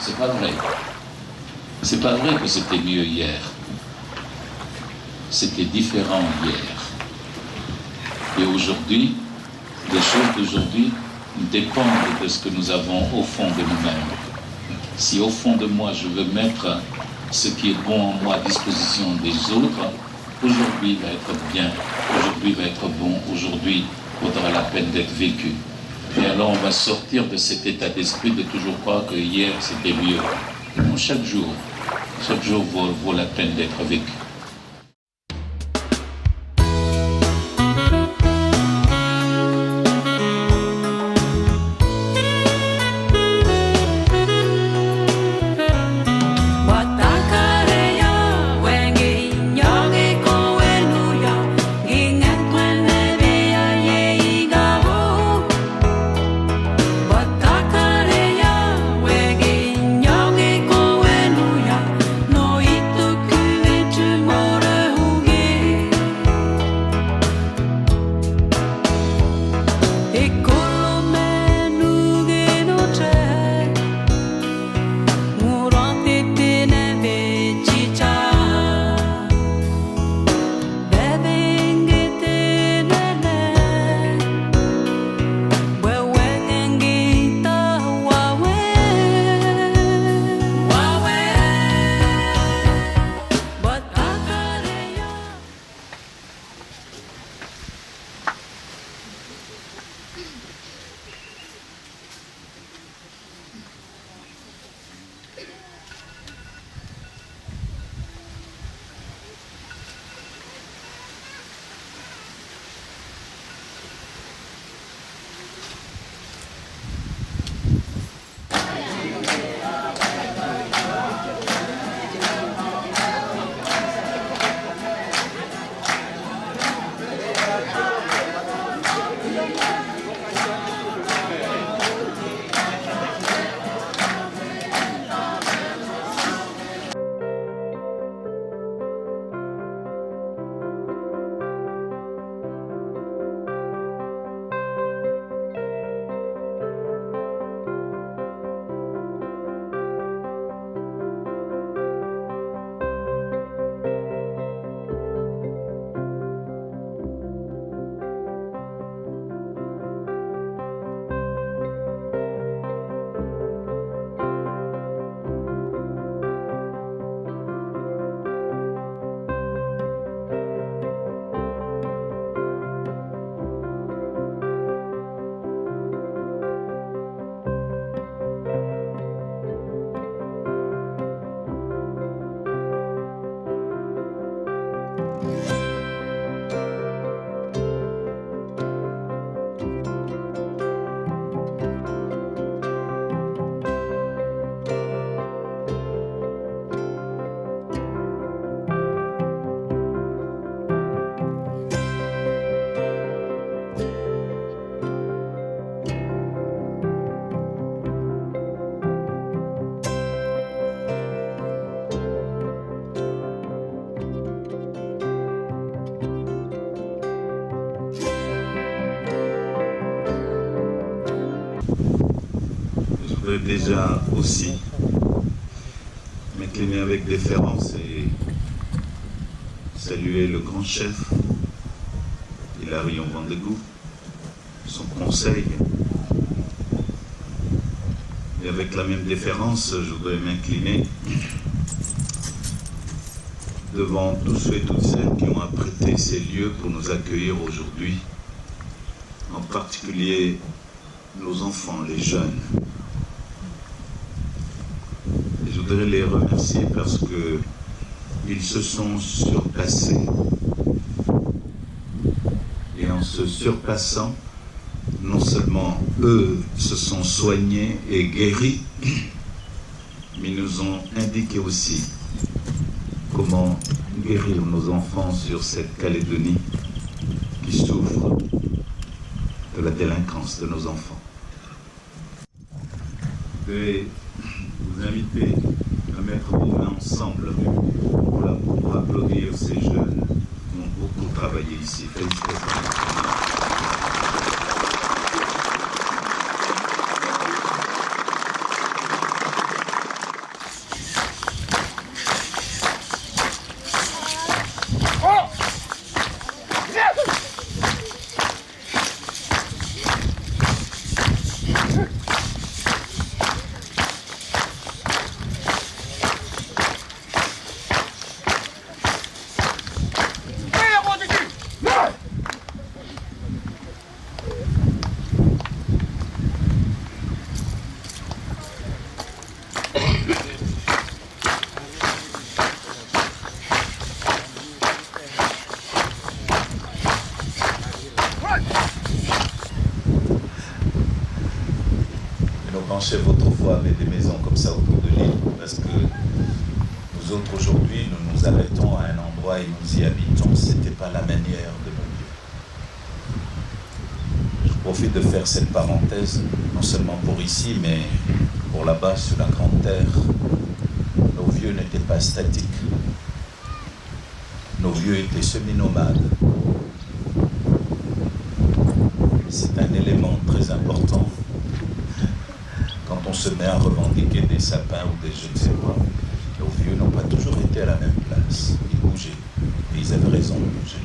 C'est pas vrai. C'est pas vrai que c'était mieux hier. C'était différent hier. Et aujourd'hui, les choses d'aujourd'hui dépendent de ce que nous avons au fond de nous-mêmes. Si au fond de moi, je veux mettre ce qui est bon en moi à disposition des autres, aujourd'hui va être bien, aujourd'hui va être bon, aujourd'hui vaudra la peine d'être vécu. Et alors on va sortir de cet état d'esprit de toujours croire que hier c'était mieux. Non, chaque jour vaut la peine d'être vécu. Déjà aussi m'incliner avec déférence et saluer le grand chef Hilarion Vandegou, son conseil. Et avec la même déférence, je voudrais m'incliner devant tous ceux et toutes celles qui ont apprêté ces lieux pour nous accueillir aujourd'hui, en particulier nos enfants, les jeunes. Je voudrais les remercier parce qu'ils se sont surpassés. Et en se surpassant, non seulement eux se sont soignés et guéris, mais nous ont indiqué aussi comment guérir nos enfants sur cette Calédonie qui souffre de la délinquance de nos enfants. Je vais vous inviter à mettre vos mains ensemble pour applaudir ces jeunes qui ont beaucoup travaillé ici. Félicitations. Blanchèvre autrefois avait des maisons comme ça autour de l'île, parce que nous autres aujourd'hui, nous nous arrêtons à un endroit et nous y habitons. C'était pas la manière de nos vieux. Je profite de faire cette parenthèse, non seulement pour ici, mais pour là-bas sur la Grande Terre. Nos vieux n'étaient pas statiques. Nos vieux étaient semi-nomades. C'est un élément très important quand on se met à revendiquer des sapins ou des je ne sais quoi. Nos vieux n'ont pas toujours été à la même place. Ils bougeaient. Et ils avaient raison de bouger.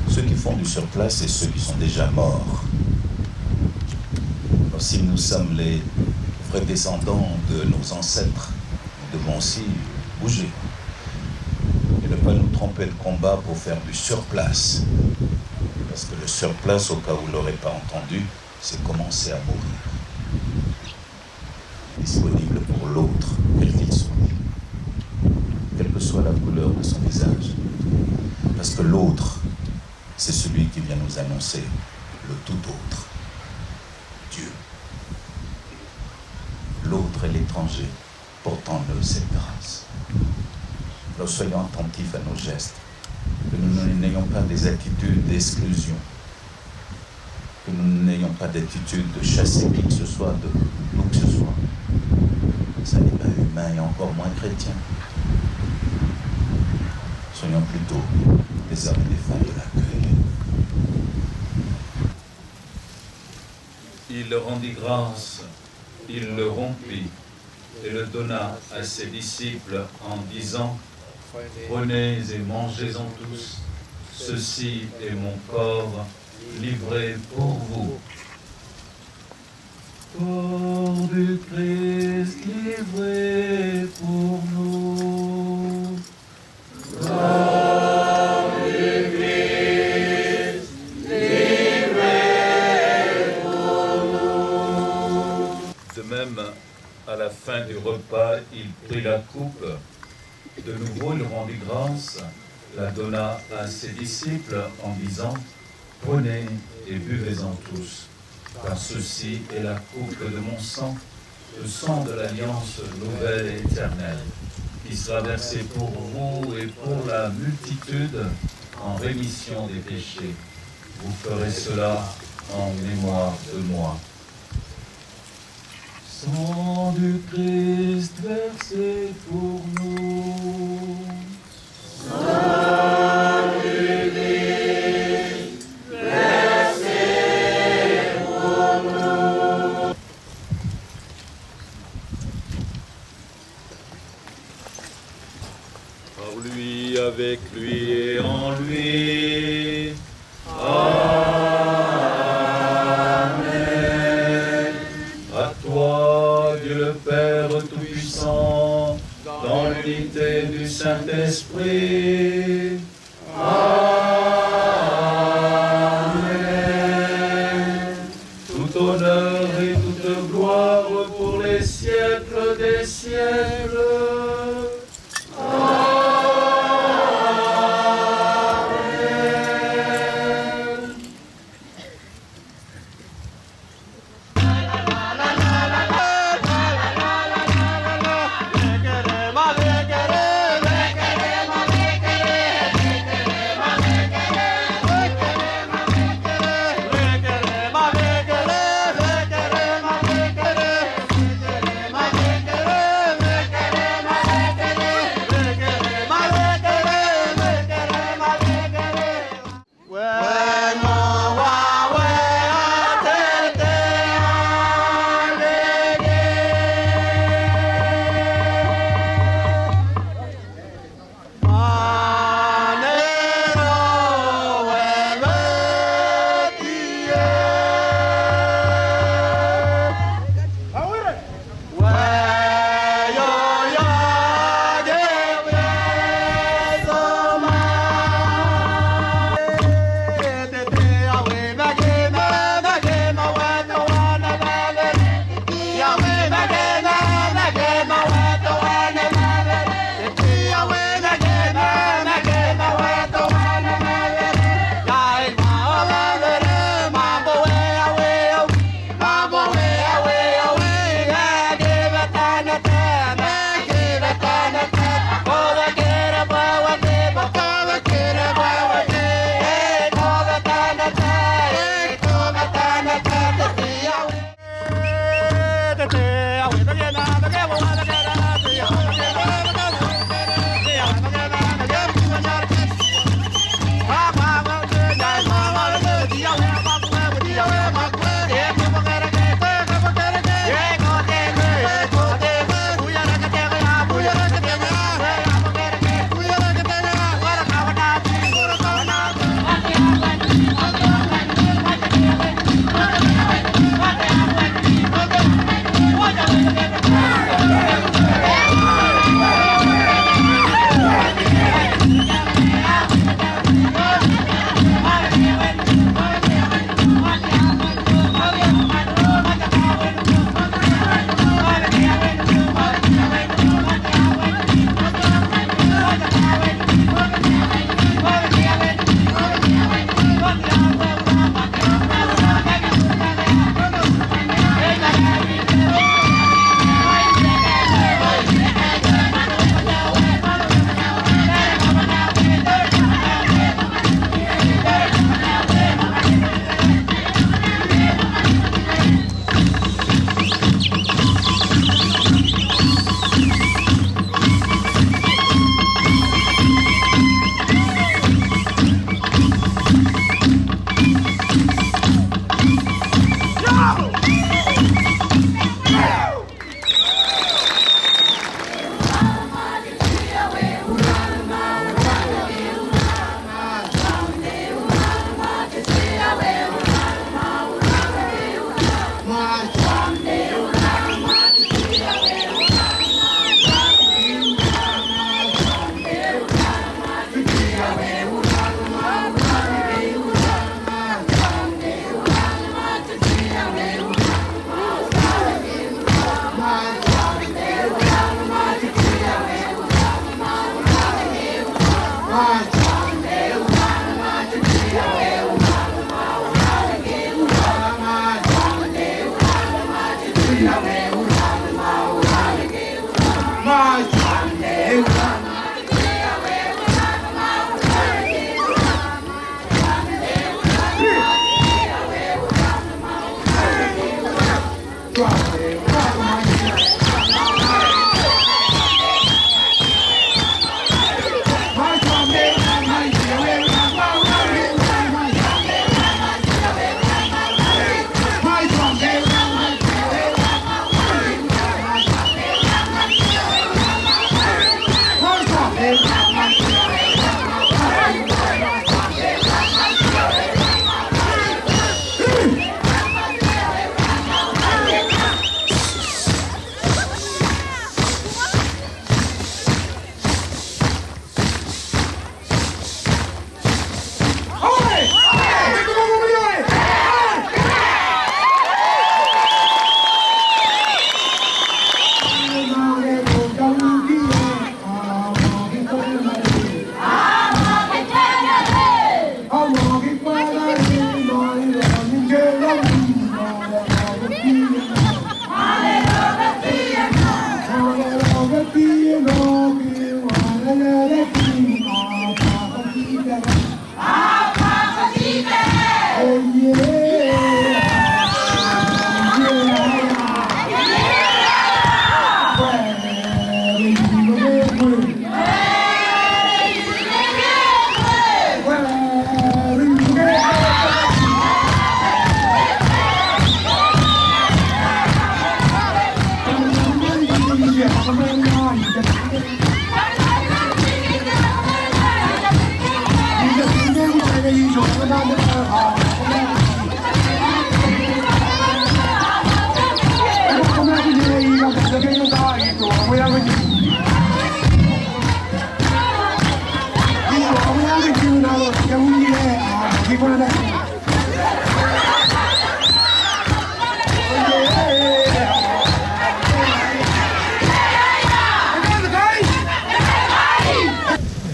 Ceux qui font du surplace, c'est ceux qui sont déjà morts. Alors, si nous sommes les vrais descendants de nos ancêtres, nous devons aussi bouger. Et ne pas nous tromper de combat pour faire du surplace. Parce que le surplace, au cas où vous ne l'aurez pas entendu, c'est commencer à mourir. Disponible pour l'autre, quel qu'il soit. Quelle que soit la couleur de son visage. Parce que l'autre, c'est celui qui vient nous annoncer le tout autre. Dieu. L'autre est l'étranger, portant-le cette grâce. Alors soyons attentifs à nos gestes. Que nous n'ayons pas des attitudes d'exclusion, que nous n'ayons pas d'attitude de chasser qui que ce soit, de nous que ce soit. Ça n'est pas humain et encore moins chrétien. Soyons plutôt des hommes et des femmes de l'accueil. Il le rendit grâce, il le rompit et le donna à ses disciples en disant: prenez et mangez-en tous, ceci est mon corps livré pour vous. Corps du Christ livré pour nous. Corps du Christ livré pour nous. De même, à la fin du repas, il prit la coupe. De nouveau, il rendit grâce, la donna à ses disciples en disant: prenez et buvez-en tous, car ceci est la coupe de mon sang, le sang de l'alliance nouvelle et éternelle, qui sera versé pour vous et pour la multitude en rémission des péchés. Vous ferez cela en mémoire de moi. Sang du Christ versé pour nous. Sang du Christ versé pour nous. Par lui, avec lui et en lui. Dans l'unité du Saint-Esprit. Amen. Tout honneur et toute gloire pour les siècles des siècles.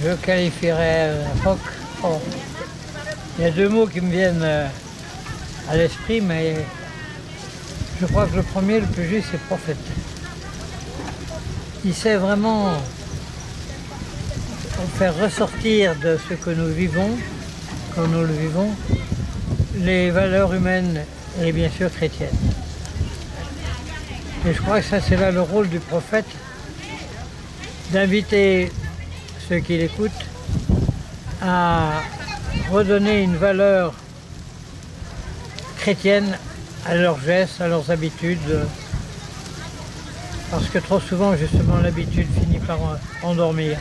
Je qualifierais rock. Oh. Il y a deux mots qui me viennent à l'esprit, mais je crois que le premier, le plus juste, c'est prophète. Il sait vraiment faire ressortir de ce que nous vivons, comme nous le vivons, les valeurs humaines et bien sûr chrétiennes. Et je crois que ça, c'est là le rôle du prophète, d'inviter ceux qui l'écoutent à redonner une valeur chrétienne à leurs gestes, à leurs habitudes, parce que trop souvent, justement, l'habitude finit par endormir.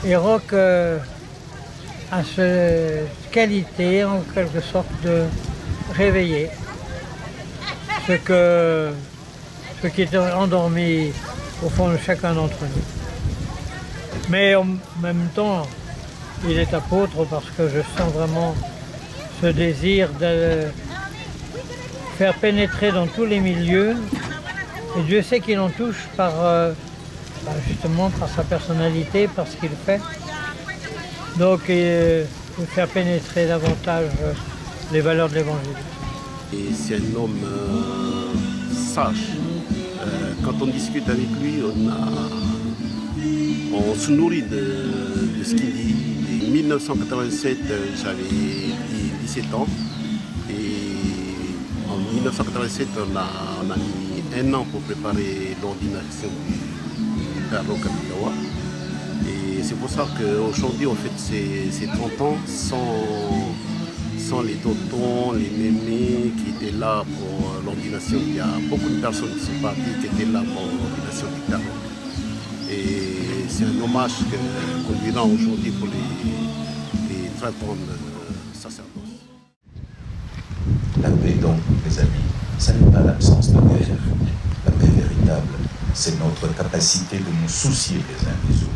Et rock a cette qualité, en quelque sorte, de réveiller ce qui est endormi au fond de chacun d'entre nous. Mais en même temps, il est apôtre parce que je sens vraiment ce désir de faire pénétrer dans tous les milieux. Et Dieu sait qu'il en touche justement par sa personnalité, par ce qu'il fait. Donc, il faut faire pénétrer davantage les valeurs de l'Évangile. Et c'est un homme sage. Quand on discute avec lui, on se nourrit de ce qu'il dit. En 1987, j'avais 17 ans. Et en 1987, on a mis un an pour préparer l'ordination du Père Rocamadoua. Et c'est pour ça qu'aujourd'hui, on fête ces 30 ans sans les tontons, les mémés qui étaient là pour l'ordination. Il y a beaucoup de personnes qui sont parties qui étaient là pour l'ordination du Père. Et c'est un hommage qu'on lui rend aujourd'hui pour les 30 ans de sacerdoce. La paix donc, mes amis, ça n'est pas l'absence de guerre. La paix véritable, c'est notre capacité de nous soucier les uns des autres.